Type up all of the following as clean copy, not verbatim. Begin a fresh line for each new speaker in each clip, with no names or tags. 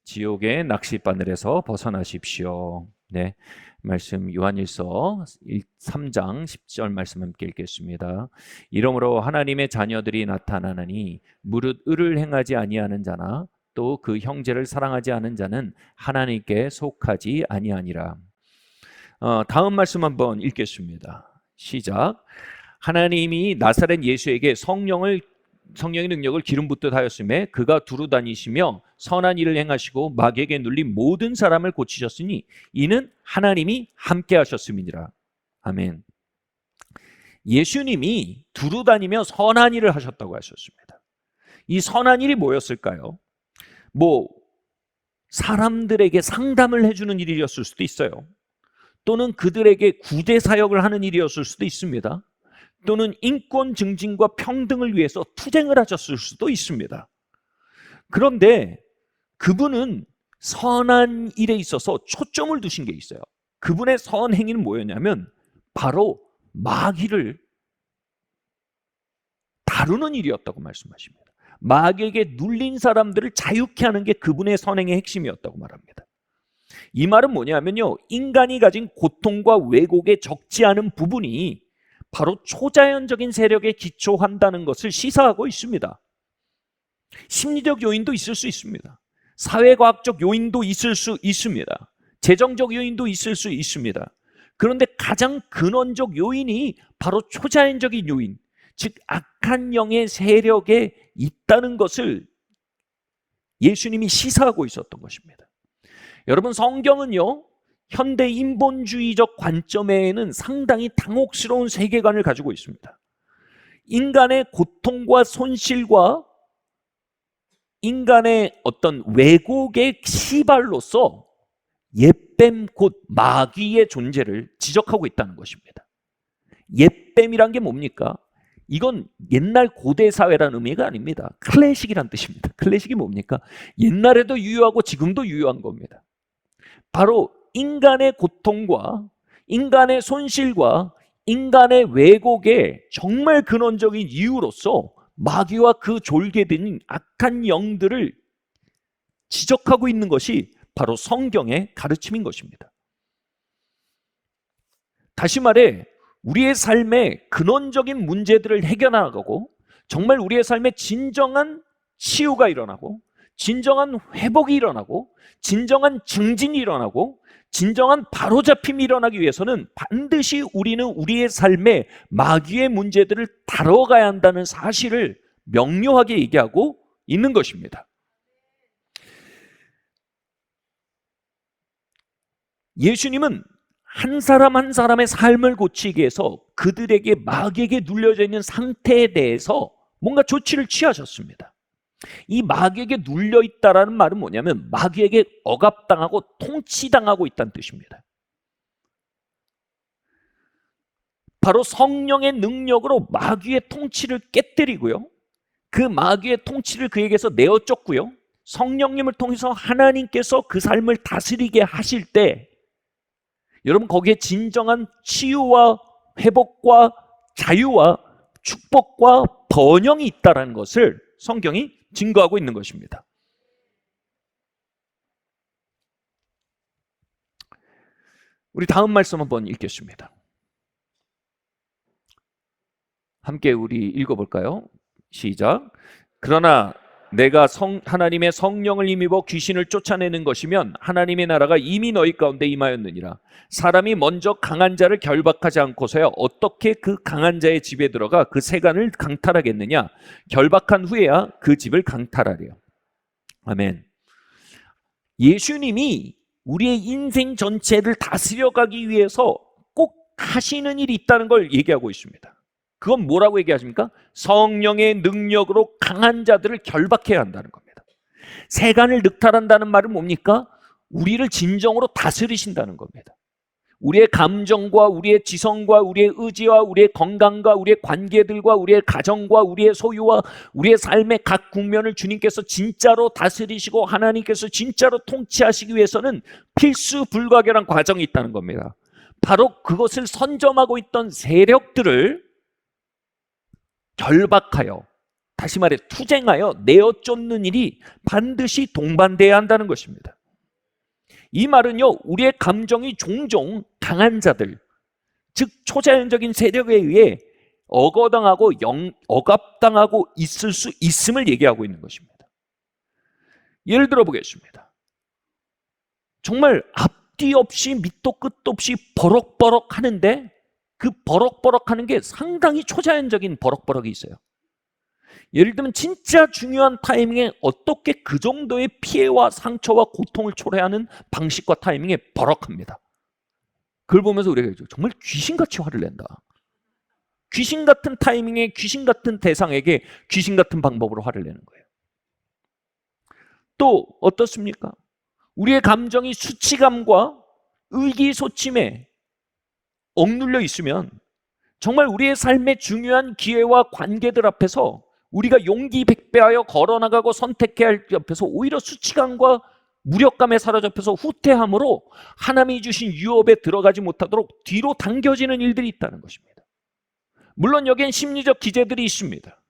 지옥의 낚싯바늘에서 벗어나십시오. 네, 말씀 요한일서 3장 10절 말씀 함께 읽겠습니다. 이러므로 하나님의 자녀들이 나타나느니 무릇 의를 행하지 아니하는 자나 또 그 형제를 사랑하지 않은 자는 하나님께 속하지 아니하니라. 다음 말씀 한번 읽겠습니다. 시작. 하나님이 나사렛 예수에게 성령의 능력을 기름 붓듯 하였음에 그가 두루 다니시며 선한 일을 행하시고 마귀에게 눌린 모든 사람을 고치셨으니 이는 하나님이 함께 하셨음이니라. 아멘. 예수님이 두루 다니며 선한 일을 하셨다고 하셨습니다. 이 선한 일이 뭐였을까요? 사람들에게 상담을 해주는 일이었을 수도 있어요. 또는 그들에게 구제 사역을 하는 일이었을 수도 있습니다. 또는 인권 증진과 평등을 위해서 투쟁을 하셨을 수도 있습니다. 그런데 그분은 선한 일에 있어서 초점을 두신 게 있어요. 그분의 선행위는 뭐였냐면 바로 마귀를 다루는 일이었다고 말씀하십니다. 마귀에게 눌린 사람들을 자유케 하는 게 그분의 선행의 핵심이었다고 말합니다. 이 말은 뭐냐면요, 인간이 가진 고통과 왜곡에 적지 않은 부분이 바로 초자연적인 세력에 기초한다는 것을 시사하고 있습니다. 심리적 요인도 있을 수 있습니다. 사회과학적 요인도 있을 수 있습니다. 재정적 요인도 있을 수 있습니다. 그런데 가장 근원적 요인이 바로 초자연적인 요인, 즉 악한 영의 세력에 있다는 것을 예수님이 시사하고 있었던 것입니다. 여러분, 성경은요, 현대 인본주의적 관점에는 상당히 당혹스러운 세계관을 가지고 있습니다. 인간의 고통과 손실과 인간의 어떤 왜곡의 시발로서 옛뱀 곧 마귀의 존재를 지적하고 있다는 것입니다. 옛뱀이란 게 뭡니까? 이건 옛날 고대 사회라는 의미가 아닙니다. 클래식이란 뜻입니다. 클래식이 뭡니까? 옛날에도 유효하고 지금도 유효한 겁니다. 바로 인간의 고통과 인간의 손실과 인간의 왜곡의 정말 근원적인 이유로서 마귀와 그 졸개된 악한 영들을 지적하고 있는 것이 바로 성경의 가르침인 것입니다. 다시 말해 우리의 삶의 근원적인 문제들을 해결하고 정말 우리의 삶에 진정한 치유가 일어나고 진정한 회복이 일어나고 진정한 증진이 일어나고 진정한 바로잡힘이 일어나기 위해서는 반드시 우리는 우리의 삶에 마귀의 문제들을 다뤄가야 한다는 사실을 명료하게 얘기하고 있는 것입니다. 예수님은 한 사람 한 사람의 삶을 고치기 위해서 그들에게 마귀에게 눌려져 있는 상태에 대해서 뭔가 조치를 취하셨습니다. 이 마귀에게 눌려있다라는 말은 뭐냐면 마귀에게 억압당하고 통치당하고 있다는 뜻입니다. 바로 성령의 능력으로 마귀의 통치를 깨뜨리고요, 그 마귀의 통치를 그에게서 내어쫓고요, 성령님을 통해서 하나님께서 그 삶을 다스리게 하실 때 여러분, 거기에 진정한 치유와 회복과 자유와 축복과 번영이 있다는 것을 성경이 증거하고 있는 것입니다. 우리 다음 말씀 한번 읽겠습니다. 함께 우리 읽어볼까요? 시작. 그러나 내가 하나님의 성령을 힘입어 귀신을 쫓아내는 것이면 하나님의 나라가 이미 너희 가운데 임하였느니라. 사람이 먼저 강한 자를 결박하지 않고서야 어떻게 그 강한 자의 집에 들어가 그 세간을 강탈하겠느냐? 결박한 후에야 그 집을 강탈하리요. 아멘. 예수님이 우리의 인생 전체를 다스려가기 위해서 꼭 하시는 일이 있다는 걸 얘기하고 있습니다. 그건 뭐라고 얘기하십니까? 성령의 능력으로 강한 자들을 결박해야 한다는 겁니다. 세간을 늑탈한다는 말은 뭡니까? 우리를 진정으로 다스리신다는 겁니다. 우리의 감정과 우리의 지성과 우리의 의지와 우리의 건강과 우리의 관계들과 우리의 가정과 우리의 소유와 우리의 삶의 각 국면을 주님께서 진짜로 다스리시고 하나님께서 진짜로 통치하시기 위해서는 필수 불가결한 과정이 있다는 겁니다. 바로 그것을 선점하고 있던 세력들을 결박하여 다시 말해 투쟁하여 내어 쫓는 일이 반드시 동반돼야 한다는 것입니다. 이 말은요, 우리의 감정이 종종 강한 자들, 즉 초자연적인 세력에 의해 억압당하고 있을 수 있음을 얘기하고 있는 것입니다. 예를 들어 보겠습니다. 정말 앞뒤 없이 밑도 끝도 없이 버럭버럭 하는데 그 버럭버럭 하는 게 상당히 초자연적인 버럭버럭이 있어요. 예를 들면 진짜 중요한 타이밍에 어떻게 그 정도의 피해와 상처와 고통을 초래하는 방식과 타이밍에 버럭합니다. 그걸 보면서 우리가 정말 귀신같이 화를 낸다. 귀신 같은 타이밍에 귀신 같은 대상에게 귀신 같은 방법으로 화를 내는 거예요. 또 어떻습니까? 우리의 감정이 수치감과 의기소침에 억눌려 있으면 정말 우리의 삶의 중요한 기회와 관계들 앞에서 우리가 용기 백배하여 걸어나가고 선택해야 할 앞에서 오히려 수치감과 무력감에 사로잡혀서 후퇴함으로 하나님이 주신 유업에 들어가지 못하도록 뒤로 당겨지는 일들이 있다는 것입니다. 물론 여기엔 심리적 기제들이 있습니다.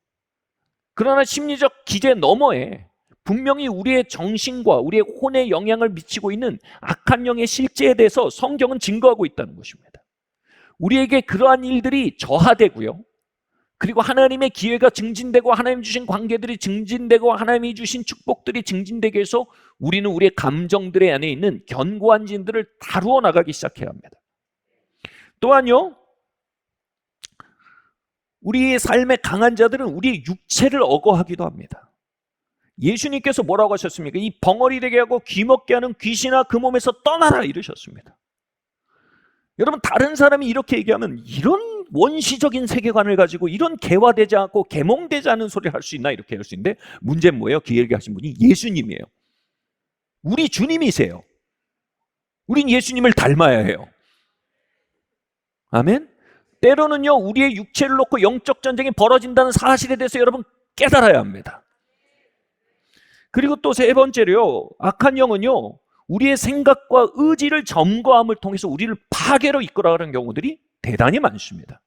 그러나 심리적 기제 너머에 분명히 우리의 정신과 우리의 혼에 영향을 미치고 있는 악한 영의 실제에 대해서 성경은 증거하고 있다는 것입니다. 우리에게 그러한 일들이 저하되고요, 그리고 하나님의 기회가 증진되고 하나님 주신 관계들이 증진되고 하나님이 주신 축복들이 증진되게 해서 우리는 우리의 감정들의 안에 있는 견고한 진들을 다루어 나가기 시작해야 합니다. 또한요, 우리의 삶의 강한 자들은 우리의 육체를 억어하기도 합니다. 예수님께서 뭐라고 하셨습니까? 이 벙어리 되게 하고 귀먹게 하는 귀신아 그 몸에서 떠나라 이러셨습니다. 여러분, 다른 사람이 이렇게 얘기하면 이런 원시적인 세계관을 가지고 이런 개화되지 않고 계몽되지 않은 소리를 할 수 있나 이렇게 할 수 있는데, 문제는 뭐예요? 그 얘기하신 분이 예수님이에요. 우리 주님이세요. 우린 예수님을 닮아야 해요. 아멘? 때로는요, 우리의 육체를 놓고 영적 전쟁이 벌어진다는 사실에 대해서 여러분 깨달아야 합니다. 그리고 또 세 번째로요, 악한 영은요, 우리의 생각과 의지를 점거함을 통해서 우리를 파괴로 이끌어가는 경우들이 대단히 많습니다.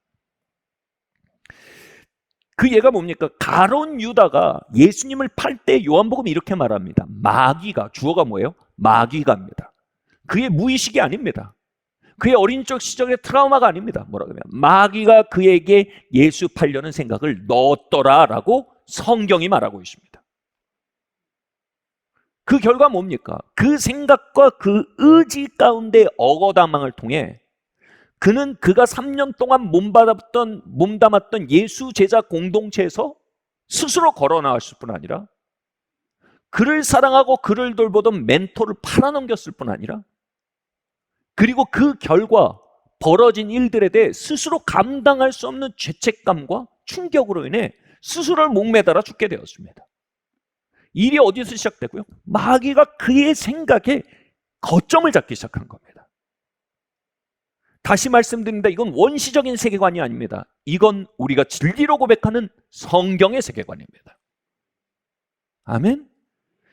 그 예가 뭡니까? 가룟 유다가 예수님을 팔 때 요한복음이 이렇게 말합니다. 마귀가, 주어가 뭐예요? 마귀가입니다. 그의 무의식이 아닙니다. 그의 어린 적 시절의 트라우마가 아닙니다. 뭐라 그러면 마귀가 그에게 예수 팔려는 생각을 넣었더라라고 성경이 말하고 있습니다. 그 결과 뭡니까? 그 생각과 그 의지 가운데 억어담을 통해 그가 3년 동안 몸담았던 예수 제자 공동체에서 스스로 걸어 나왔을 뿐 아니라 그를 사랑하고 그를 돌보던 멘토를 팔아넘겼을 뿐 아니라, 그리고 그 결과 벌어진 일들에 대해 스스로 감당할 수 없는 죄책감과 충격으로 인해 스스로를 목매달아 죽게 되었습니다. 일이 어디서 시작되고요? 마귀가 그의 생각에 거점을 잡기 시작한 겁니다. 다시 말씀드립니다. 이건 원시적인 세계관이 아닙니다. 이건 우리가 진리로 고백하는 성경의 세계관입니다. 아멘?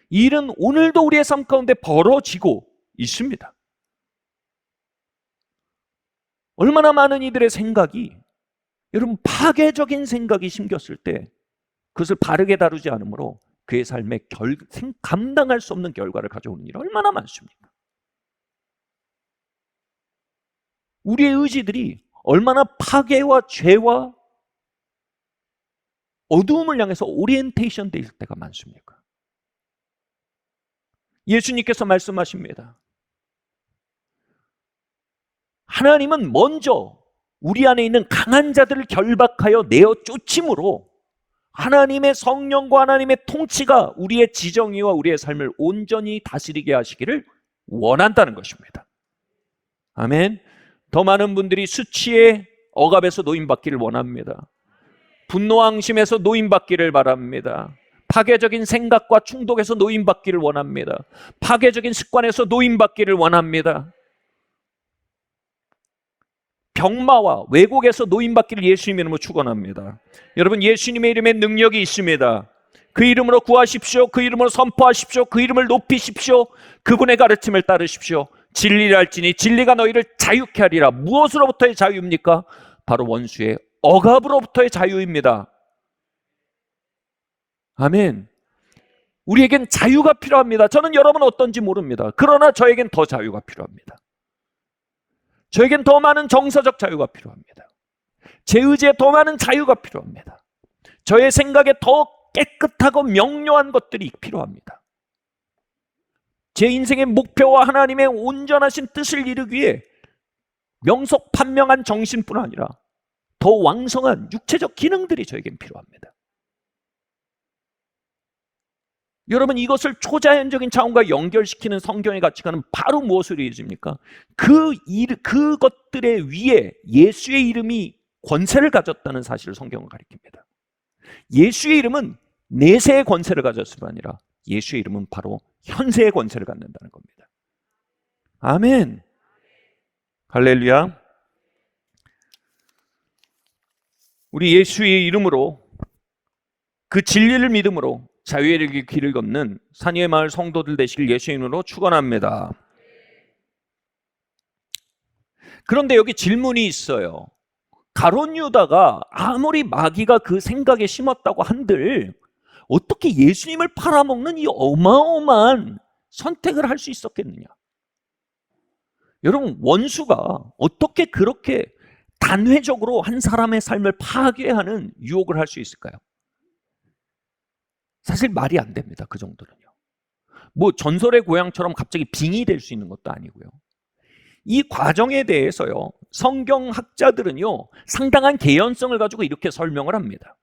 이 일은 오늘도 우리의 삶 가운데 벌어지고 있습니다. 얼마나 많은 이들의 생각이, 여러분, 파괴적인 생각이 심겼을 때 그것을 바르게 다루지 않으므로 그의 삶에 감당할 수 없는 결과를 가져오는 일이 얼마나 많습니까? 우리의 의지들이 얼마나 파괴와 죄와 어두움을 향해서 오리엔테이션 되어 있을 때가 많습니까? 예수님께서 말씀하십니다. 하나님은 먼저 우리 안에 있는 강한 자들을 결박하여 내어 쫓임으로 하나님의 성령과 하나님의 통치가 우리의 지정의와 우리의 삶을 온전히 다스리게 하시기를 원한다는 것입니다. 아멘. 더 많은 분들이 수치의 억압에서 노임받기를 원합니다. 분노항심에서 노임받기를 바랍니다. 파괴적인 생각과 충동에서 노임받기를 원합니다. 파괴적인 습관에서 노임받기를 원합니다. 병마와 왜곡에서 노임받기를 예수님의 이름으로 축원합니다. 여러분, 예수님의 이름에 능력이 있습니다. 그 이름으로 구하십시오. 그 이름으로 선포하십시오. 그 이름을 높이십시오. 그분의 가르침을 따르십시오. 진리를 알지니 진리가 너희를 자유케 하리라. 무엇으로부터의 자유입니까? 바로 원수의 억압으로부터의 자유입니다. 아멘. 우리에겐 자유가 필요합니다. 저는 여러분 어떤지 모릅니다. 그러나 저에겐 더 자유가 필요합니다. 저에겐 더 많은 정서적 자유가 필요합니다. 제 의지에 더 많은 자유가 필요합니다. 저의 생각에 더 깨끗하고 명료한 것들이 필요합니다. 제 인생의 목표와 하나님의 온전하신 뜻을 이루기 위해 명석판명한 정신뿐 아니라 더 왕성한 육체적 기능들이 저에겐 필요합니다. 여러분, 이것을 초자연적인 차원과 연결시키는 성경의 가치관은 바로 무엇으로 이루어집니까? 그것들의 위에 예수의 이름이 권세를 가졌다는 사실을 성경은 가리킵니다. 예수의 이름은 내세의 권세를 가졌을 뿐 아니라 예수의 이름은 바로 현세의 권세를 갖는다는 겁니다. 아멘. 할렐루야. 우리 예수의 이름으로, 그 진리를 믿음으로 자유의 길을 걷는 산위의 마을 성도들 되시길 예수의 이름으로 축원합니다. 그런데 여기 질문이 있어요. 가룟 유다가 아무리 마귀가 그 생각에 심었다고 한들 어떻게 예수님을 팔아먹는 이 어마어마한 선택을 할 수 있었겠느냐? 여러분, 원수가 어떻게 그렇게 단회적으로 한 사람의 삶을 파괴하는 유혹을 할 수 있을까요? 사실 말이 안 됩니다. 그 정도는요. 뭐 전설의 고향처럼 갑자기 빙이 될 수 있는 것도 아니고요. 이 과정에 대해서요, 성경학자들은요 상당한 개연성을 가지고 이렇게 설명을 합니다.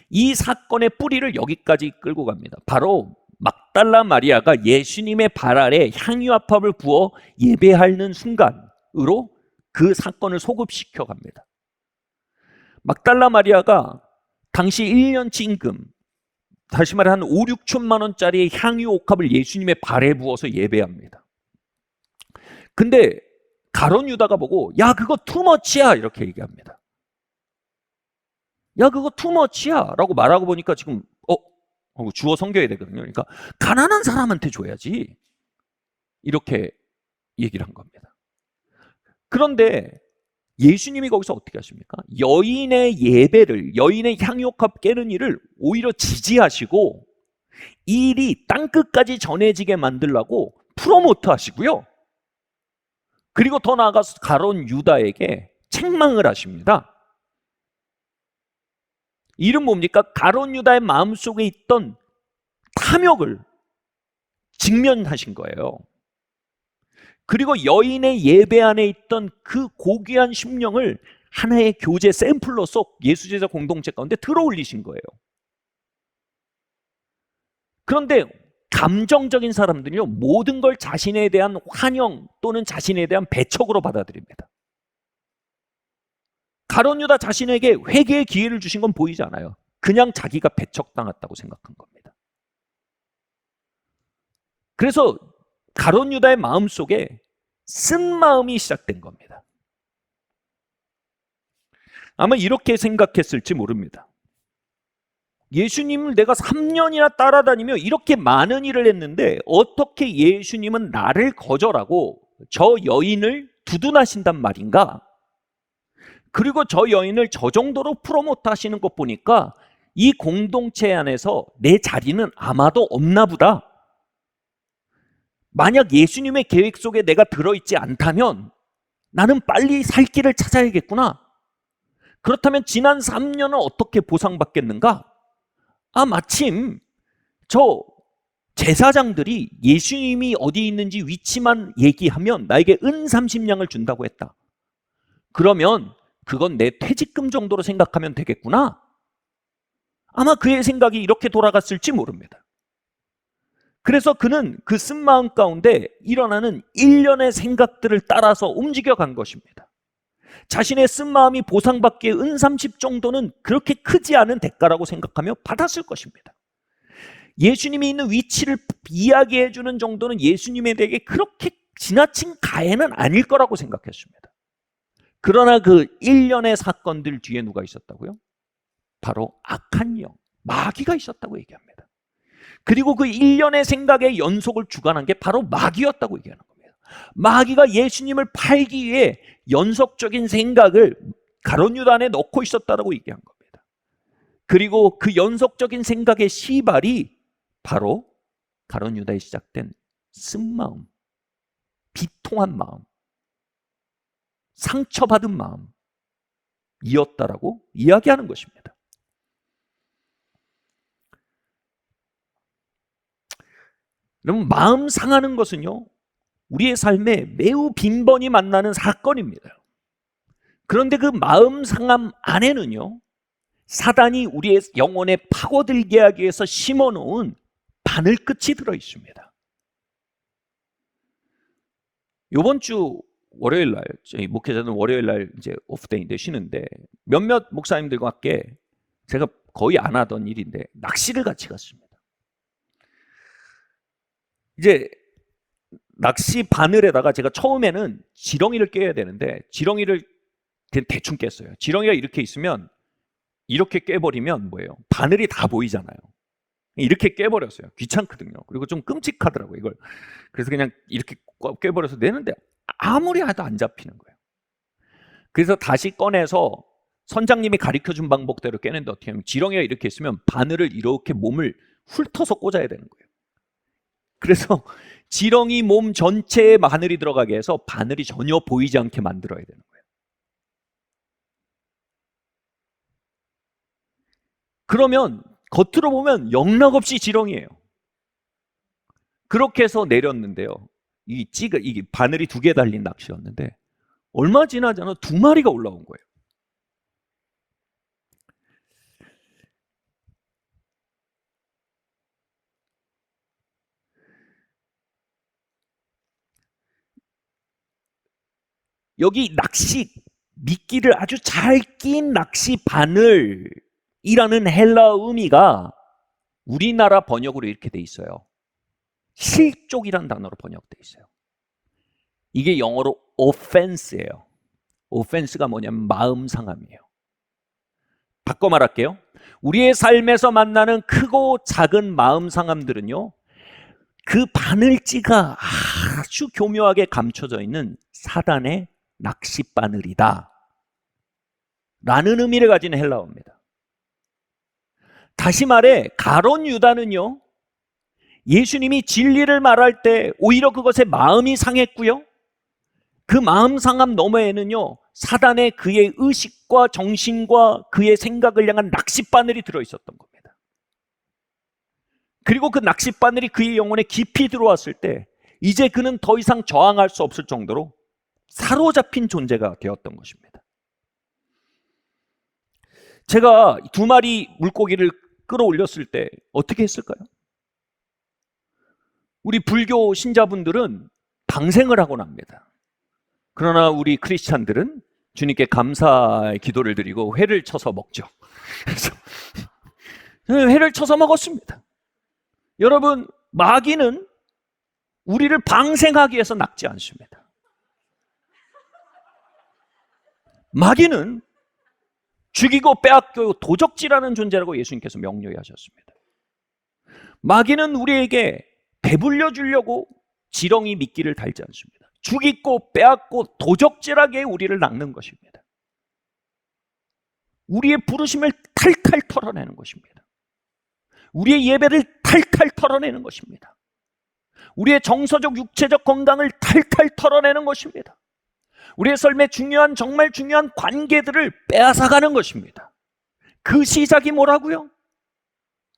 이 사건의 뿌리를 여기까지 끌고 갑니다. 바로 막달라 마리아가 예수님의 발 아래 향유합합을 부어 예배하는 순간으로 그 사건을 소급시켜 갑니다. 막달라 마리아가 당시 1년치 임금, 다시 말해 한 5, 6천만 원짜리 향유 옥합을 예수님의 발에 부어서 예배합니다. 근데 가룟 유다가 보고 야 그거 투머치야 이렇게 얘기합니다. 야 그거 투머치야 라고 말하고 보니까 지금 주워 섬겨야 되거든요. 그러니까 가난한 사람한테 줘야지 이렇게 얘기를 한 겁니다. 그런데 예수님이 거기서 어떻게 하십니까? 여인의 예배를, 여인의 향유옥합 깨는 일을 오히려 지지하시고 이 일이 땅끝까지 전해지게 만들라고 프로모트 하시고요. 그리고 더 나아가서 가룟 유다에게 책망을 하십니다. 이는 뭡니까? 가룟 유다의 마음속에 있던 탐욕을 직면하신 거예요. 그리고 여인의 예배 안에 있던 그 고귀한 심령을 하나의 교제 샘플로서 예수제자 공동체 가운데 들어올리신 거예요. 그런데 감정적인 사람들은요, 모든 걸 자신에 대한 환영 또는 자신에 대한 배척으로 받아들입니다. 가룟 유다 자신에게 회개의 기회를 주신 건 보이지 않아요. 그냥 자기가 배척당했다고 생각한 겁니다. 그래서 가룟 유다의 마음속에 쓴 마음이 시작된 겁니다. 아마 이렇게 생각했을지 모릅니다. 예수님을 내가 3년이나 따라다니며 이렇게 많은 일을 했는데 어떻게 예수님은 나를 거절하고 저 여인을 두둔하신단 말인가? 그리고 저 여인을 저 정도로 프로모트 하시는 것 보니까 이 공동체 안에서 내 자리는 아마도 없나 보다. 만약 예수님의 계획 속에 내가 들어있지 않다면 나는 빨리 살 길을 찾아야겠구나. 그렇다면 지난 3년은 어떻게 보상받겠는가? 마침 저 제사장들이 예수님이 어디 있는지 위치만 얘기하면 나에게 은 30냥을 준다고 했다. 그러면 그건 내 퇴직금 정도로 생각하면 되겠구나. 아마 그의 생각이 이렇게 돌아갔을지 모릅니다. 그래서 그는 그 쓴마음 가운데 일어나는 일련의 생각들을 따라서 움직여간 것입니다. 자신의 쓴마음이 보상받기에 은 30 정도는 그렇게 크지 않은 대가라고 생각하며 받았을 것입니다. 예수님이 있는 위치를 이야기해 주는 정도는 예수님에 대해 그렇게 지나친 가해는 아닐 거라고 생각했습니다. 그러나 그 일련의 사건들 뒤에 누가 있었다고요? 바로 악한 영, 마귀가 있었다고 얘기합니다. 그리고 그 일련의 생각의 연속을 주관한 게 바로 마귀였다고 얘기하는 겁니다. 마귀가 예수님을 팔기 위해 연속적인 생각을 가룟 유다 안에 넣고 있었다고 얘기한 겁니다. 그리고 그 연속적인 생각의 시발이 바로 가룟 유다에 시작된 쓴마음, 비통한 마음, 상처받은 마음이었다라고 이야기하는 것입니다. 여러분, 마음 상하는 것은요, 우리의 삶에 매우 빈번히 만나는 사건입니다. 그런데 그 마음 상함 안에는요, 사단이 우리의 영혼에 파고들게 하기 위해서 심어놓은 바늘끝이 들어 있습니다. 이번 주 월요일 날, 저희 목회자는 월요일 날 이제 오프데이인데 쉬는데 몇몇 목사님들과 함께 제가 거의 안 하던 일인데 낚시를 같이 갔습니다. 이제 낚시 바늘에다가 제가 처음에는 지렁이를 깨야 되는데 지렁이를 그냥 대충 깼어요. 지렁이가 이렇게 있으면 이렇게 깨버리면 뭐예요? 바늘이 다 보이잖아요. 이렇게 깨버렸어요. 귀찮거든요. 그리고 좀 끔찍하더라고요, 이걸. 그래서 그냥 이렇게 깨버려서 내는데 아무리 해도 안 잡히는 거예요. 그래서 다시 꺼내서 선장님이 가르쳐준 방법대로 깨는데 어떻게 하면 지렁이가 이렇게 있으면 바늘을 이렇게 몸을 훑어서 꽂아야 되는 거예요. 그래서 지렁이 몸 전체에 바늘이 들어가게 해서 바늘이 전혀 보이지 않게 만들어야 되는 거예요. 그러면 겉으로 보면 영락없이 지렁이에요. 그렇게 해서 내렸는데요. 이게 바늘이 2개 달린 낚시였는데 얼마 지나지 않아 2마리가 올라온 거예요. 여기 낚시 미끼를 아주 잘 낀 낚시 바늘이라는 헬라어 의미가 우리나라 번역으로 이렇게 돼 있어요. 실족이라는 단어로 번역돼 있어요. 이게 영어로 offense예요. offense가 뭐냐면 마음 상함이에요. 바꿔 말할게요. 우리의 삶에서 만나는 크고 작은 마음 상함들은요, 그 바늘지가 아주 교묘하게 감춰져 있는 사단의 낚싯바늘이다 라는 의미를 가진 헬라어입니다. 다시 말해 가룟 유다는요, 예수님이 진리를 말할 때 오히려 그것에 마음이 상했고요, 그 마음 상함 너머에는요, 사단의 그의 의식과 정신과 그의 생각을 향한 낚싯바늘이 들어있었던 겁니다. 그리고 그 낚싯바늘이 그의 영혼에 깊이 들어왔을 때 이제 그는 더 이상 저항할 수 없을 정도로 사로잡힌 존재가 되었던 것입니다. 제가 2마리 물고기를 끌어올렸을 때 어떻게 했을까요? 우리 불교 신자분들은 방생을 하곤 합니다. 그러나 우리 크리스찬들은 주님께 감사의 기도를 드리고 회를 쳐서 먹죠. 그래서 회를 쳐서 먹었습니다. 여러분, 마귀는 우리를 방생하기 위해서 낚지 않습니다. 마귀는 죽이고 빼앗기고 도적질하는 존재라고 예수님께서 명료히 하셨습니다. 마귀는 우리에게 배불려 주려고 지렁이 미끼를 달지 않습니다. 죽이고 빼앗고 도적질하게 우리를 낚는 것입니다. 우리의 부르심을 탈탈 털어내는 것입니다. 우리의 예배를 탈탈 털어내는 것입니다. 우리의 정서적 육체적 건강을 탈탈 털어내는 것입니다. 우리의 삶의 정말 중요한 관계들을 빼앗아가는 것입니다. 그 시작이 뭐라고요?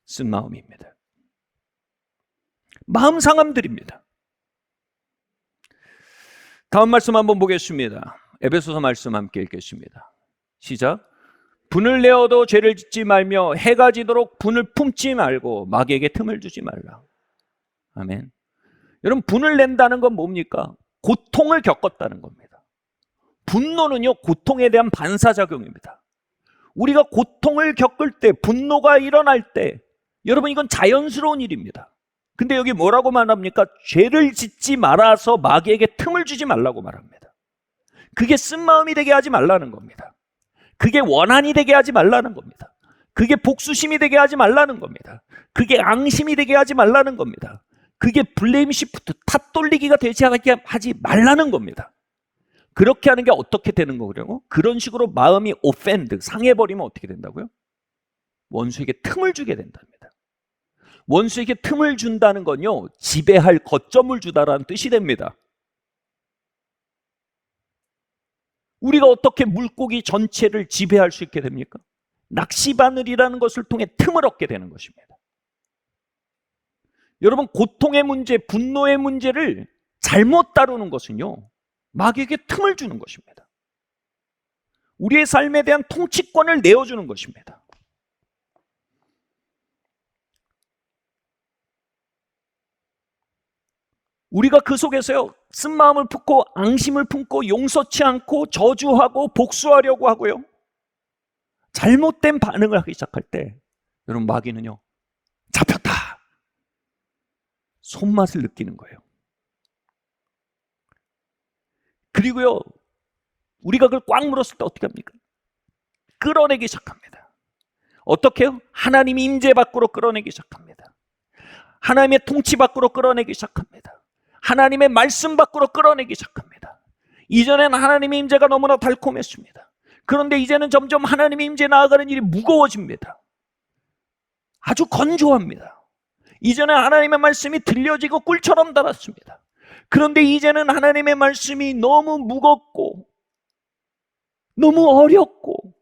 쓴마음입니다. 마음 상함들입니다. 다음 말씀 한번 보겠습니다. 에베소서 말씀 함께 읽겠습니다. 시작. 분을 내어도 죄를 짓지 말며 해가 지도록 분을 품지 말고 마귀에게 틈을 주지 말라. 아멘. 여러분, 분을 낸다는 건 뭡니까? 고통을 겪었다는 겁니다. 분노는요, 고통에 대한 반사작용입니다. 우리가 고통을 겪을 때, 분노가 일어날 때, 여러분, 이건 자연스러운 일입니다. 근데 여기 뭐라고 말합니까? 죄를 짓지 말아서 마귀에게 틈을 주지 말라고 말합니다. 그게 쓴마음이 되게 하지 말라는 겁니다. 그게 원한이 되게 하지 말라는 겁니다. 그게 복수심이 되게 하지 말라는 겁니다. 그게 앙심이 되게 하지 말라는 겁니다. 그게 블레임 시프트, 탓 돌리기가 되지 하지 말라는 겁니다. 그렇게 하는 게 어떻게 되는 거냐고? 그런 식으로 마음이 오펜드, 상해버리면 어떻게 된다고요? 원수에게 틈을 주게 된답니다. 원수에게 틈을 준다는 건요, 지배할 거점을 주다라는 뜻이 됩니다. 우리가 어떻게 물고기 전체를 지배할 수 있게 됩니까? 낚시바늘이라는 것을 통해 틈을 얻게 되는 것입니다. 여러분, 고통의 문제, 분노의 문제를 잘못 다루는 것은요, 마귀에게 틈을 주는 것입니다. 우리의 삶에 대한 통치권을 내어주는 것입니다. 우리가 그 속에서요, 쓴마음을 품고 앙심을 품고 용서치 않고 저주하고 복수하려고 하고요, 잘못된 반응을 하기 시작할 때 여러분, 마귀는요, 잡혔다, 손맛을 느끼는 거예요. 그리고요, 우리가 그걸 꽉 물었을 때 어떻게 합니까? 끌어내기 시작합니다. 어떻게 해요? 하나님의 임재 밖으로 끌어내기 시작합니다. 하나님의 통치 밖으로 끌어내기 시작합니다. 하나님의 말씀 밖으로 끌어내기 시작합니다. 이전에는 하나님의 임재가 너무나 달콤했습니다. 그런데 이제는 점점 하나님의 임재에 나아가는 일이 무거워집니다. 아주 건조합니다. 이전에 하나님의 말씀이 들려지고 꿀처럼 달았습니다. 그런데 이제는 하나님의 말씀이 너무 무겁고 너무 어렵고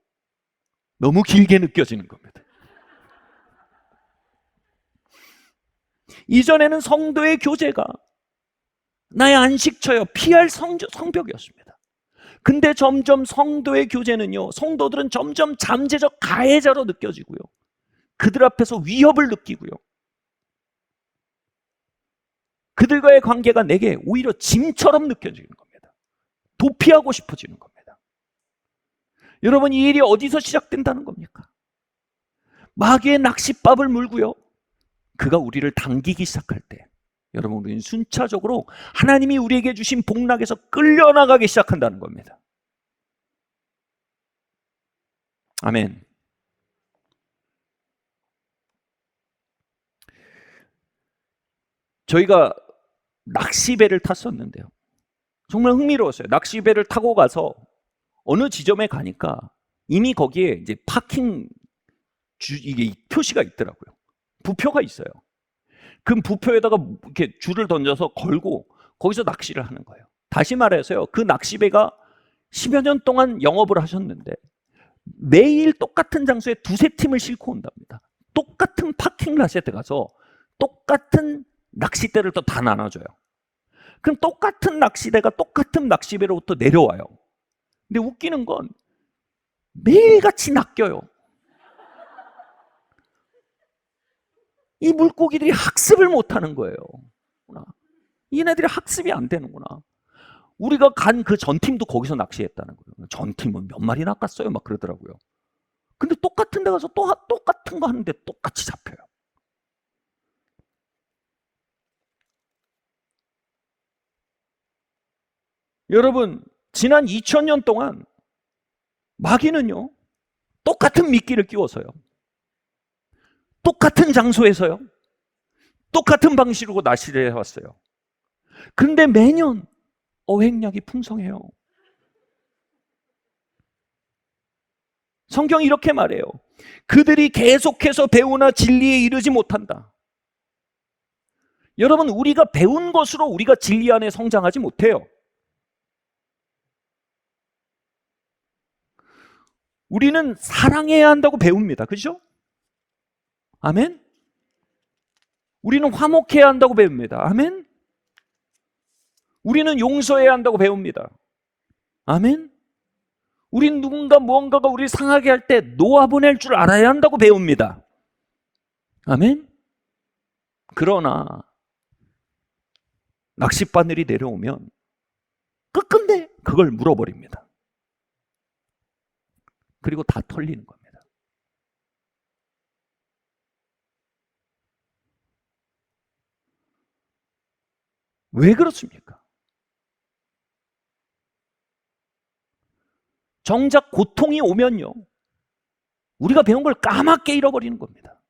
너무 길게 느껴지는 겁니다. 이전에는 성도의 교제가 나의 안식처여 피할 성벽이었습니다. 근데 점점 성도의 교제는요, 성도들은 점점 잠재적 가해자로 느껴지고요, 그들 앞에서 위협을 느끼고요, 그들과의 관계가 내게 오히려 짐처럼 느껴지는 겁니다. 도피하고 싶어지는 겁니다. 여러분, 이 일이 어디서 시작된다는 겁니까? 마귀의 낚싯밥을 물고요, 그가 우리를 당기기 시작할 때 여러분, 우리는 순차적으로 하나님이 우리에게 주신 복락에서 끌려나가기 시작한다는 겁니다. 아멘. 저희가 낚시배를 탔었는데요, 정말 흥미로웠어요. 낚시배를 타고 가서 어느 지점에 가니까 이미 거기에 이제 파킹 이게 표시가 있더라고요. 부표가 있어요. 그 부표에다가 이렇게 줄을 던져서 걸고 거기서 낚시를 하는 거예요. 다시 말해서요, 그 낚시배가 10여 년 동안 영업을 하셨는데 매일 똑같은 장소에 두세 팀을 싣고 온답니다. 똑같은 파킹랏에 들어가서 똑같은 낚싯대를 또 다 나눠줘요. 그럼 똑같은 낚시대가 똑같은 낚시배로부터 내려와요. 근데 웃기는 건 매일같이 낚여요. 이 물고기들이 학습을 못하는 거예요. 얘네들이 학습이 안 되는구나. 우리가 간 그 전팀도 거기서 낚시했다는 거예요. 전팀은 몇 마리 낚았어요? 막 그러더라고요. 근데 똑같은 데 가서 또 똑같은 거 하는데 똑같이 잡혀요. 여러분, 지난 2000년 동안 마귀는요, 똑같은 미끼를 끼워서요, 똑같은 장소에서요, 똑같은 방식으로 낚시를 해왔어요. 그런데 매년 어획량이 풍성해요. 성경이 이렇게 말해요. 그들이 계속해서 배우나 진리에 이르지 못한다. 여러분, 우리가 배운 것으로 우리가 진리 안에 성장하지 못해요. 우리는 사랑해야 한다고 배웁니다. 그죠? 아멘? 우리는 화목해야 한다고 배웁니다. 아멘? 우리는 용서해야 한다고 배웁니다. 아멘? 우린 누군가 무언가가 우리를 상하게 할 때 놓아보낼 줄 알아야 한다고 배웁니다. 아멘? 그러나 낚싯바늘이 내려오면 끝끝내 그걸 물어버립니다. 그리고 다 털리는 겁니다. 왜 그렇습니까? 정작 고통이 오면요, 우리가 배운 걸 까맣게 잃어버리는 겁니다.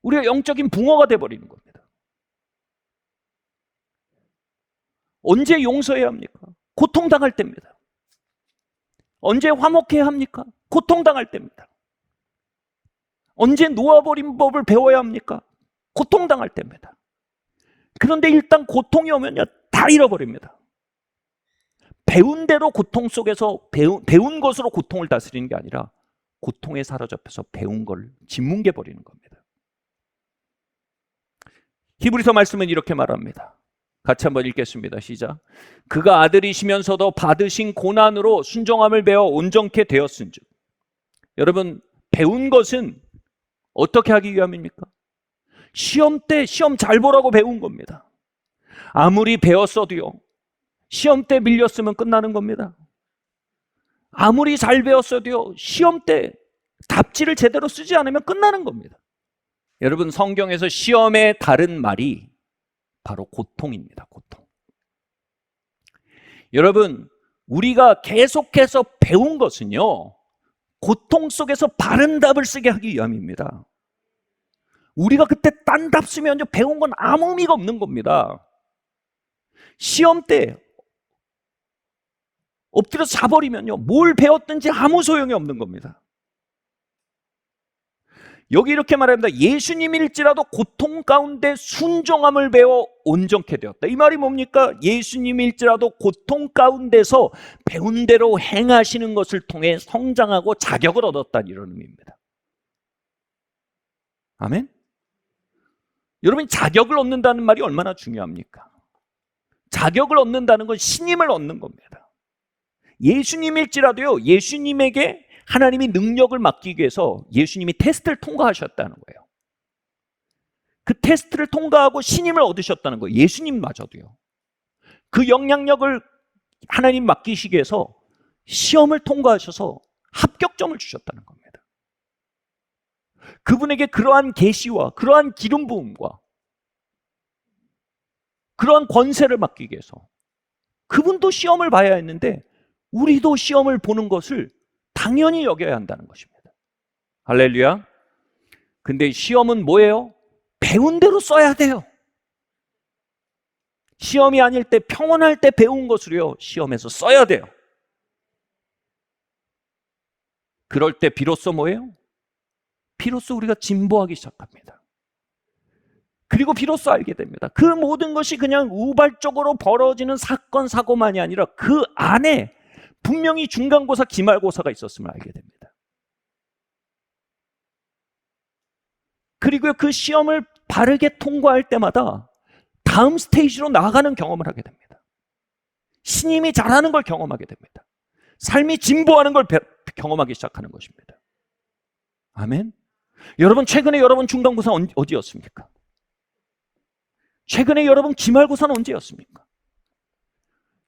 우리가 영적인 붕어가 돼버리는 겁니다. 언제 용서해야 합니까? 고통당할 때입니다. 언제 화목해야 합니까? 고통당할 때입니다. 언제 놓아버린 법을 배워야 합니까? 고통당할 때입니다. 그런데 일단 고통이 오면요, 다 잃어버립니다. 배운 대로 고통 속에서 배운 것으로 고통을 다스리는 게 아니라 고통에 사로잡혀서 배운 걸 짓뭉개 버리는 겁니다. 히브리서 말씀은 이렇게 말합니다. 같이 한번 읽겠습니다. 시작. 그가 아들이시면서도 받으신 고난으로 순종함을 배워 온전케 되었은즉. 여러분, 배운 것은 어떻게 하기 위함입니까? 시험 때 시험 잘 보라고 배운 겁니다. 아무리 배웠어도요, 시험 때 밀렸으면 끝나는 겁니다. 아무리 잘 배웠어도요, 시험 때 답지를 제대로 쓰지 않으면 끝나는 겁니다. 여러분, 성경에서 시험의 다른 말이 바로 고통입니다. 고통. 여러분, 우리가 계속해서 배운 것은요, 고통 속에서 바른 답을 쓰게 하기 위함입니다. 우리가 그때 딴 답 쓰면 배운 건 아무 의미가 없는 겁니다. 시험 때 엎드려 자버리면요, 뭘 배웠든지 아무 소용이 없는 겁니다. 여기 이렇게 말합니다. 예수님일지라도 고통 가운데 순종함을 배워 온전케 되었다. 이 말이 뭡니까? 예수님일지라도 고통 가운데서 배운 대로 행하시는 것을 통해 성장하고 자격을 얻었다는 이런 의미입니다. 아멘? 여러분, 자격을 얻는다는 말이 얼마나 중요합니까? 자격을 얻는다는 건 신임을 얻는 겁니다. 예수님일지라도요, 예수님에게 하나님이 능력을 맡기기 위해서 예수님이 테스트를 통과하셨다는 거예요. 그 테스트를 통과하고 신임을 얻으셨다는 거예요. 예수님마저도요. 그 영향력을 하나님 맡기시기 위해서 시험을 통과하셔서 합격점을 주셨다는 겁니다. 그분에게 그러한 계시와 그러한 기름 부음과 그러한 권세를 맡기기 위해서 그분도 시험을 봐야 했는데 우리도 시험을 보는 것을 당연히 여겨야 한다는 것입니다. 할렐루야. 근데 시험은 뭐예요? 배운 대로 써야 돼요. 시험이 아닐 때, 평온할 때 배운 것으로요, 시험에서 써야 돼요. 그럴 때 비로소 뭐예요? 비로소 우리가 진보하기 시작합니다. 그리고 비로소 알게 됩니다. 그 모든 것이 그냥 우발적으로 벌어지는 사건, 사고만이 아니라 그 안에 분명히 중간고사, 기말고사가 있었음을 알게 됩니다. 그리고 그 시험을 바르게 통과할 때마다 다음 스테이지로 나아가는 경험을 하게 됩니다. 신임이 잘하는 걸 경험하게 됩니다. 삶이 진보하는 걸 경험하기 시작하는 것입니다. 아멘. 여러분, 최근에 여러분 중간고사 어디였습니까? 최근에 여러분 기말고사는 언제였습니까?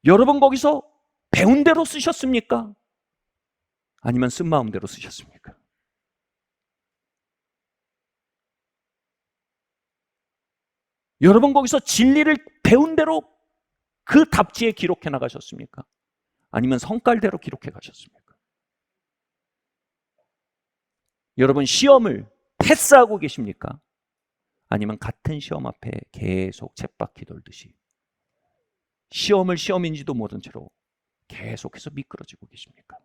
여러분 거기서 배운 대로 쓰셨습니까? 아니면 쓴 마음대로 쓰셨습니까? 여러분 거기서 진리를 배운 대로 그 답지에 기록해 나가셨습니까? 아니면 성깔대로 기록해 가셨습니까? 여러분 시험을 패스하고 계십니까? 아니면 같은 시험 앞에 계속 쳇바퀴 돌듯이 시험을 시험인지도 모른 채로 계속해서 미끄러지고 계십니까?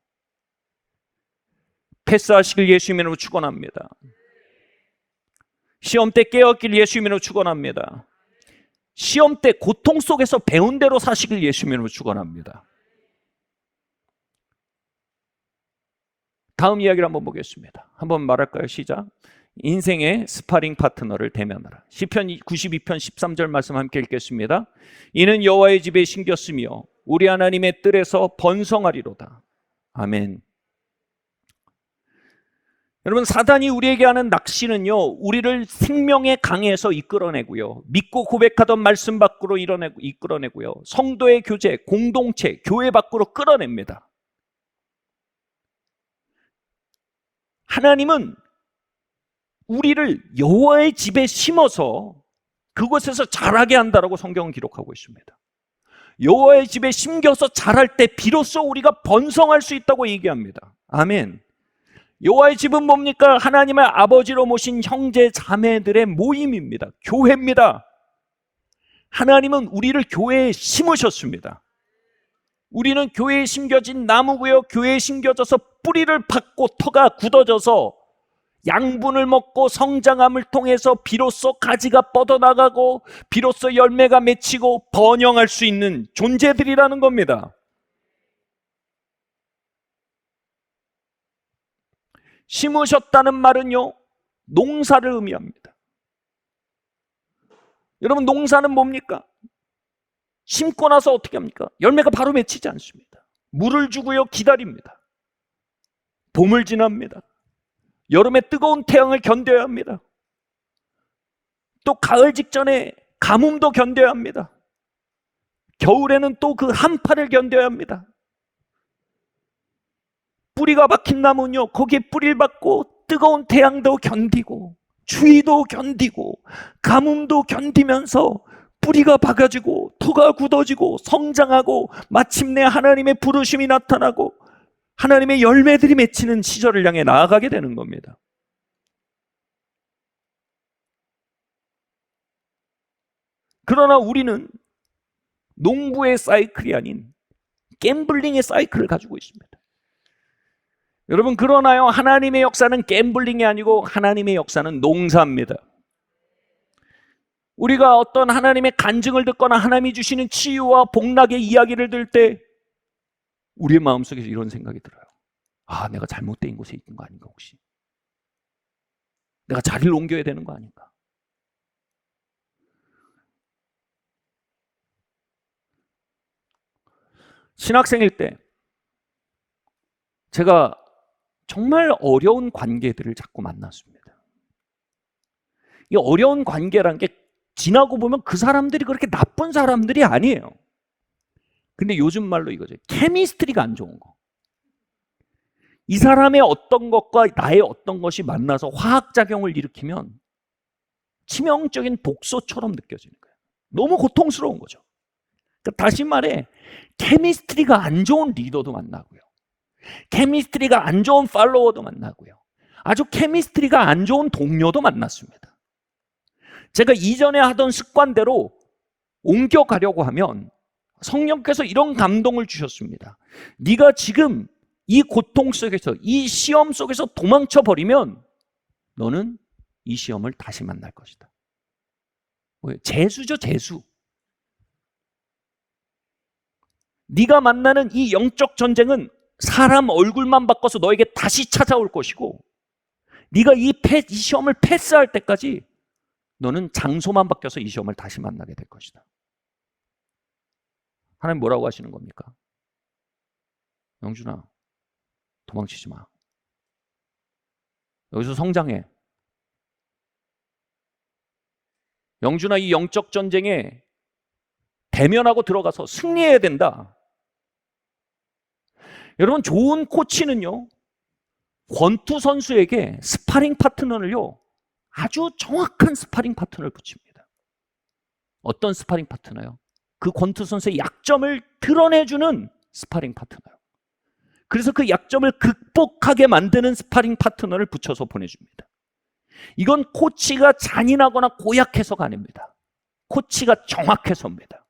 패스하시길 예수 이름으로 축원합니다. 시험 때 깨었길 예수 이름으로 축원합니다. 시험 때 고통 속에서 배운 대로 사시길 예수 이름으로 축원합니다. 다음 이야기를 한번 보겠습니다. 한번 말할까요? 시작. 인생의 스파링 파트너를 대면하라. 시편 92편 13절 말씀 함께 읽겠습니다. 이는 여호와의 집에 심겼으며 우리 하나님의 뜰에서 번성하리로다. 아멘. 여러분, 사단이 우리에게 하는 낚시는요, 우리를 생명의 강에서 이끌어내고요, 믿고 고백하던 말씀 밖으로 이끌어내고요, 성도의 교제, 공동체, 교회 밖으로 끌어냅니다. 하나님은 우리를 여호와의 집에 심어서 그곳에서 자라게 한다라고 성경은 기록하고 있습니다. 여호와의 집에 심겨서 자랄 때 비로소 우리가 번성할 수 있다고 얘기합니다. 아멘. 여호와의 집은 뭡니까? 하나님의 아버지로 모신 형제 자매들의 모임입니다. 교회입니다. 하나님은 우리를 교회에 심으셨습니다. 우리는 교회에 심겨진 나무고요, 교회에 심겨져서 뿌리를 받고 터가 굳어져서 양분을 먹고 성장함을 통해서 비로소 가지가 뻗어나가고 비로소 열매가 맺히고 번영할 수 있는 존재들이라는 겁니다. 심으셨다는 말은요, 농사를 의미합니다. 여러분, 농사는 뭡니까? 심고 나서 어떻게 합니까? 열매가 바로 맺히지 않습니다. 물을 주고요, 기다립니다. 봄을 지납니다. 여름에 뜨거운 태양을 견뎌야 합니다. 또 가을 직전에 가뭄도 견뎌야 합니다. 겨울에는 또 그 한파를 견뎌야 합니다. 뿌리가 박힌 나무는요, 거기에 뿌리를 받고 뜨거운 태양도 견디고 추위도 견디고 가뭄도 견디면서 뿌리가 박아지고 토가 굳어지고 성장하고 마침내 하나님의 부르심이 나타나고 하나님의 열매들이 맺히는 시절을 향해 나아가게 되는 겁니다. 그러나 우리는 농부의 사이클이 아닌 갬블링의 사이클을 가지고 있습니다. 여러분, 그러나요, 하나님의 역사는 갬블링이 아니고 하나님의 역사는 농사입니다. 우리가 어떤 하나님의 간증을 듣거나 하나님이 주시는 치유와 복락의 이야기를 들을 때 우리의 마음속에서 이런 생각이 들어요. 아, 내가 잘못된 곳에 있는 거 아닌가 혹시? 내가 자리를 옮겨야 되는 거 아닌가? 신학생일 때 제가 정말 어려운 관계들을 자꾸 만났습니다. 이 어려운 관계라는 게 지나고 보면 그 사람들이 그렇게 나쁜 사람들이 아니에요. 근데 요즘 말로 이거죠. 케미스트리가 안 좋은 거. 이 사람의 어떤 것과 나의 어떤 것이 만나서 화학작용을 일으키면 치명적인 독소처럼 느껴지는 거예요. 너무 고통스러운 거죠. 그러니까 다시 말해, 케미스트리가 안 좋은 리더도 만나고요. 케미스트리가 안 좋은 팔로워도 만나고요. 아주 케미스트리가 안 좋은 동료도 만났습니다. 제가 이전에 하던 습관대로 옮겨가려고 하면 성령께서 이런 감동을 주셨습니다. 네가 지금 이 고통 속에서, 이 시험 속에서 도망쳐 버리면 너는 이 시험을 다시 만날 것이다. 재수죠, 재수. 네가 만나는 이 영적 전쟁은 사람 얼굴만 바꿔서 너에게 다시 찾아올 것이고, 네가 이 시험을 패스할 때까지 너는 장소만 바뀌어서 이 시험을 다시 만나게 될 것이다. 하나님 뭐라고 하시는 겁니까? 영준아, 도망치지 마. 여기서 성장해. 영준아, 이 영적 전쟁에 대면하고 들어가서 승리해야 된다. 여러분, 좋은 코치는요, 권투 선수에게 스파링 파트너를요, 아주 정확한 스파링 파트너를 붙입니다. 어떤 스파링 파트너요? 그 권투 선수의 약점을 드러내주는 스파링 파트너요. 그래서 그 약점을 극복하게 만드는 스파링 파트너를 붙여서 보내줍니다. 이건 코치가 잔인하거나 고약해서가 아닙니다. 코치가 정확해서입니다.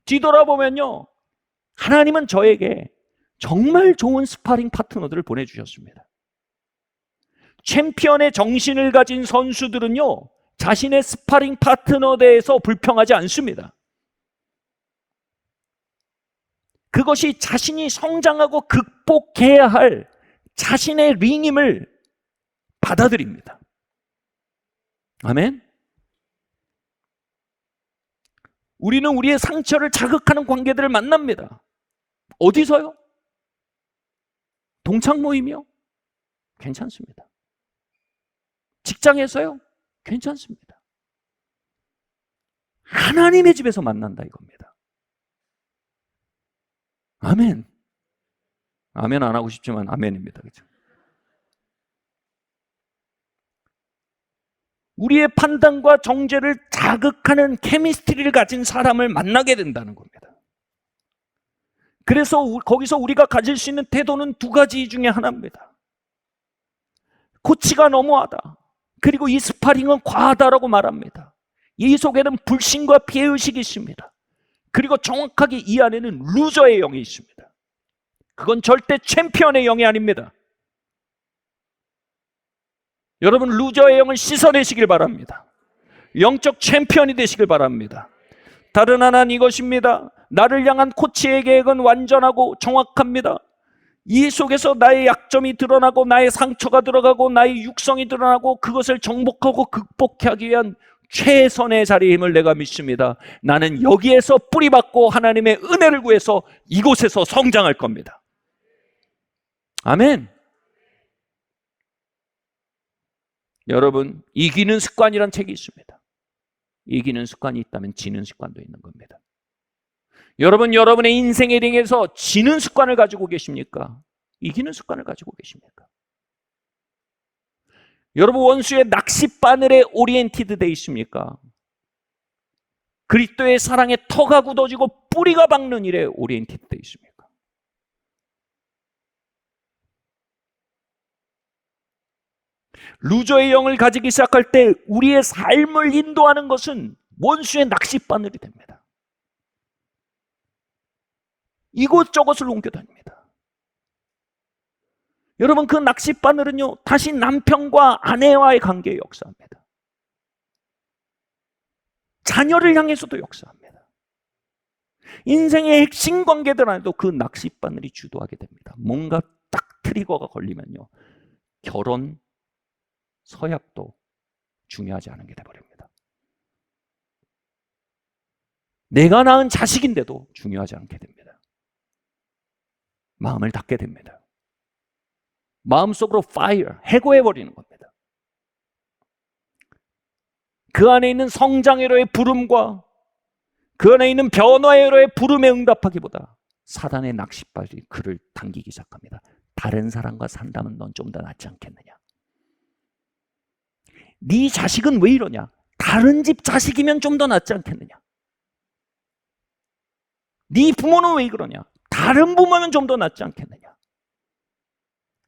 뒤돌아보면요, 하나님은 저에게 정말 좋은 스파링 파트너들을 보내주셨습니다. 챔피언의 정신을 가진 선수들은요, 자신의 스파링 파트너에 대해서 불평하지 않습니다. 그것이 자신이 성장하고 극복해야 할 자신의 링임을 받아들입니다. 아멘. 우리는 우리의 상처를 자극하는 관계들을 만납니다. 어디서요? 동창 모임이요? 괜찮습니다. 직장에서요? 괜찮습니다. 하나님의 집에서 만난다 이겁니다. 아멘. 아멘 안 하고 싶지만 아멘입니다. 그렇죠? 우리의 판단과 정죄를 자극하는 케미스트리를 가진 사람을 만나게 된다는 겁니다. 그래서 거기서 우리가 가질 수 있는 태도는 두 가지 중에 하나입니다. 코치가 너무하다. 그리고 이 스파링은 과하다라고 말합니다. 이 속에는 불신과 피해의식이 있습니다. 그리고 정확하게 이 안에는 루저의 영이 있습니다. 그건 절대 챔피언의 영이 아닙니다. 여러분, 루저의 영을 씻어내시길 바랍니다. 영적 챔피언이 되시길 바랍니다. 다른 하나는 이것입니다. 나를 향한 코치의 계획은 완전하고 정확합니다. 이 속에서 나의 약점이 드러나고 나의 상처가 들어가고 나의 육성이 드러나고 그것을 정복하고 극복하기 위한 최선의 자리의 힘을 내가 믿습니다. 나는 여기에서 뿌리박고 하나님의 은혜를 구해서 이곳에서 성장할 겁니다. 아멘. 여러분, 이기는 습관이란 책이 있습니다. 이기는 습관이 있다면 지는 습관도 있는 겁니다. 여러분, 여러분의 인생에 대해서 지는 습관을 가지고 계십니까? 이기는 습관을 가지고 계십니까? 여러분, 원수의 낚싯바늘에 오리엔티드 되어 있습니까? 그리스도의 사랑에 터가 굳어지고 뿌리가 박는 일에 오리엔티드 되어 있습니까? 루저의 영을 가지기 시작할 때 우리의 삶을 인도하는 것은 원수의 낚싯바늘이 됩니다. 이곳저곳을 옮겨다닙니다. 여러분, 그 낚싯바늘은요, 다시 남편과 아내와의 관계에 역사합니다. 자녀를 향해서도 역사합니다. 인생의 핵심 관계들 안에도 그 낚싯바늘이 주도하게 됩니다. 뭔가 딱 트리거가 걸리면요, 결혼, 서약도 중요하지 않은 게 돼버립니다. 내가 낳은 자식인데도 중요하지 않게 됩니다. 마음을 닫게 됩니다. 마음속으로 파이어, 해고해버리는 겁니다. 그 안에 있는 성장회로의 부름과 그 안에 있는 변화회로의 부름에 응답하기보다 사단의 낚싯바늘이 그를 당기기 시작합니다. 다른 사람과 산다면 넌 좀 더 낫지 않겠느냐? 네 자식은 왜 이러냐? 다른 집 자식이면 좀 더 낫지 않겠느냐? 네 부모는 왜 그러냐? 다른 부모면 좀 더 낫지 않겠느냐?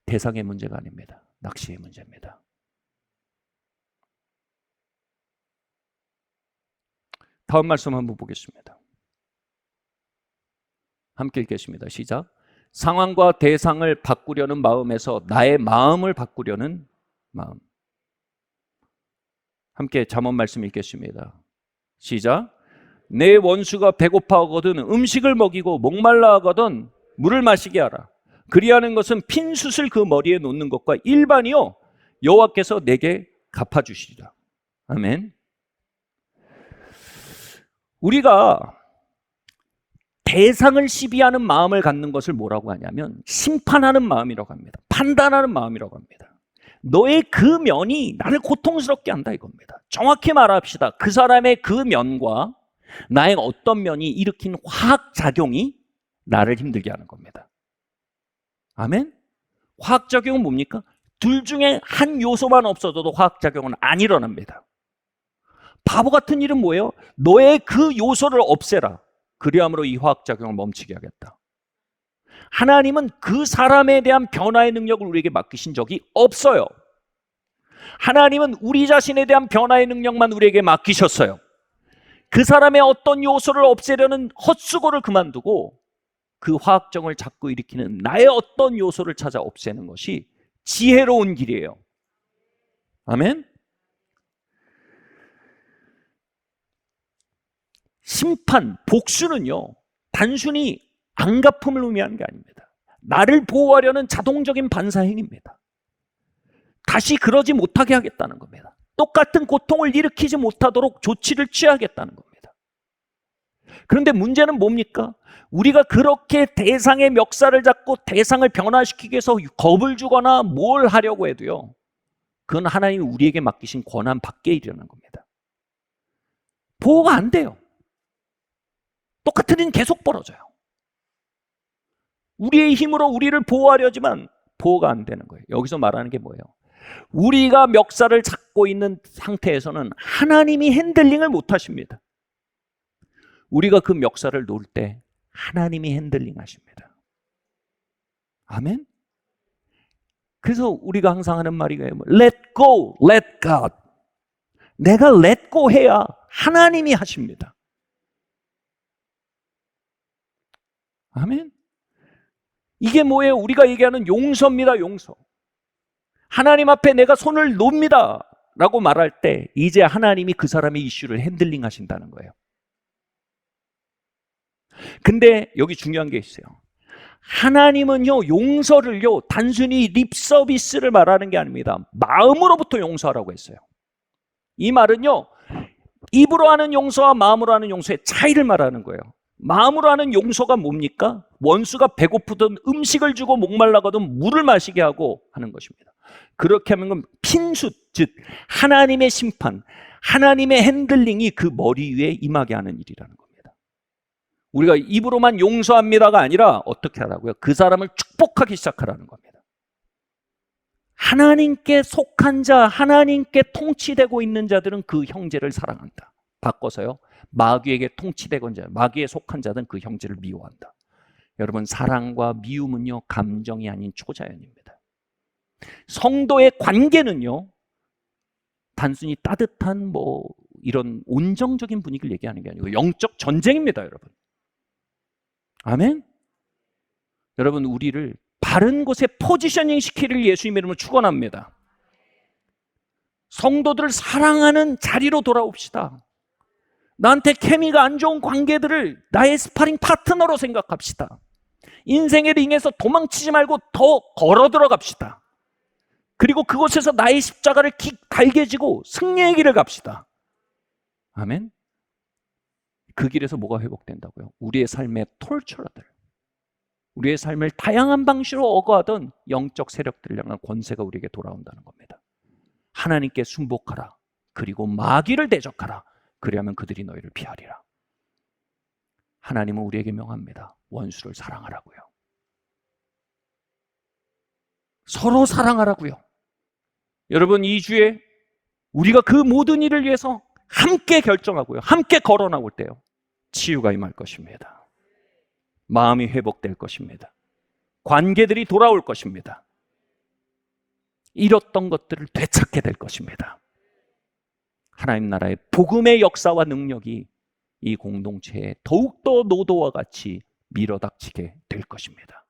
대상의 문제가 아닙니다. 낚시의 문제입니다. 다음 말씀 한번 보겠습니다. 함께 읽겠습니다. 시작. 상황과 대상을 바꾸려는 마음에서 나의 마음을 바꾸려는 마음. 함께 잠언 말씀 읽겠습니다. 시작. 내 원수가 배고파하거든 음식을 먹이고 목말라 하거든 물을 마시게 하라. 그리하는 것은 핀 숯을 그 머리에 놓는 것과 일반이요 여호와께서 내게 갚아주시리라. 아멘. 우리가 대상을 시비하는 마음을 갖는 것을 뭐라고 하냐면 심판하는 마음이라고 합니다. 판단하는 마음이라고 합니다. 너의 그 면이 나를 고통스럽게 한다 이겁니다. 정확히 말합시다. 그 사람의 그 면과 나의 어떤 면이 일으킨 화학작용이 나를 힘들게 하는 겁니다. 아멘? 화학작용은 뭡니까? 둘 중에 한 요소만 없어져도 화학작용은 안 일어납니다. 바보 같은 일은 뭐예요? 너의 그 요소를 없애라. 그리함으로 이 화학작용을 멈추게 하겠다. 하나님은 그 사람에 대한 변화의 능력을 우리에게 맡기신 적이 없어요. 하나님은 우리 자신에 대한 변화의 능력만 우리에게 맡기셨어요. 그 사람의 어떤 요소를 없애려는 헛수고를 그만두고 그 화학정을 자꾸 일으키는 나의 어떤 요소를 찾아 없애는 것이 지혜로운 길이에요. 아멘? 심판, 복수는요, 단순히 안갚음을 의미하는 게 아닙니다. 나를 보호하려는 자동적인 반사행위입니다. 다시 그러지 못하게 하겠다는 겁니다. 똑같은 고통을 일으키지 못하도록 조치를 취하겠다는 겁니다. 그런데 문제는 뭡니까? 우리가 그렇게 대상의 멱살을 잡고 대상을 변화시키기 위해서 겁을 주거나 뭘 하려고 해도요, 그건 하나님이 우리에게 맡기신 권한 밖에 일어나는 겁니다. 보호가 안 돼요. 똑같은 일은 계속 벌어져요. 우리의 힘으로 우리를 보호하려지만 보호가 안 되는 거예요. 여기서 말하는 게 뭐예요? 우리가 멱살을 잡고 있는 상태에서는 하나님이 핸들링을 못 하십니다. 우리가 그 멱살을 놓을 때 하나님이 핸들링 하십니다. 아멘? 그래서 우리가 항상 하는 말이 뭐예요? Let go, let God. 내가 let go 해야 하나님이 하십니다. 아멘? 이게 뭐예요? 우리가 얘기하는 용서입니다. 용서. 하나님 앞에 내가 손을 놓습니다 라고 말할 때 이제 하나님이 그 사람의 이슈를 핸들링 하신다는 거예요. 근데 여기 중요한 게 있어요. 하나님은요, 용서를요, 단순히 립 서비스를 말하는 게 아닙니다. 마음으로부터 용서하라고 했어요. 이 말은요, 입으로 하는 용서와 마음으로 하는 용서의 차이를 말하는 거예요. 마음으로 하는 용서가 뭡니까? 원수가 배고프든 음식을 주고 목말라거든 물을 마시게 하고 하는 것입니다. 그렇게 하면 핀숫, 즉 하나님의 심판, 하나님의 핸들링이 그 머리 위에 임하게 하는 일이라는 겁니다. 우리가 입으로만 용서합니다가 아니라 어떻게 하라고요? 그 사람을 축복하기 시작하라는 겁니다. 하나님께 속한 자, 하나님께 통치되고 있는 자들은 그 형제를 사랑한다. 바꿔서요, 마귀에게 통치되건 자, 마귀에 속한 자들은 그 형제를 미워한다. 여러분, 사랑과 미움은요, 감정이 아닌 초자연입니다. 성도의 관계는요, 단순히 따뜻한 이런 온정적인 분위기를 얘기하는 게 아니고 영적 전쟁입니다, 여러분. 아멘? 여러분, 우리를 바른 곳에 포지셔닝 시키기를 예수님 이름으로 축원합니다. 성도들을 사랑하는 자리로 돌아옵시다. 나한테 케미가 안 좋은 관계들을 나의 스파링 파트너로 생각합시다. 인생의 링에서 도망치지 말고 더 걸어 들어갑시다. 그리고 그곳에서 나의 십자가를 달개지고 승리의 길을 갑시다. 아멘? 그 길에서 뭐가 회복된다고요? 우리의 삶의 톨처러들, 우리의 삶을 다양한 방식으로 억어하던 영적 세력들을 향한 권세가 우리에게 돌아온다는 겁니다. 하나님께 순복하라. 그리고 마귀를 대적하라. 그리하면 그들이 너희를 피하리라. 하나님은 우리에게 명합니다. 원수를 사랑하라고요. 서로 사랑하라고요. 여러분, 이 주에 우리가 그 모든 일을 위해서 함께 결정하고요, 함께 걸어 나올 때요, 치유가 임할 것입니다. 마음이 회복될 것입니다. 관계들이 돌아올 것입니다. 잃었던 것들을 되찾게 될 것입니다. 하나님 나라의 복음의 역사와 능력이 이 공동체에 더욱더 노도와 같이 밀어닥치게 될 것입니다.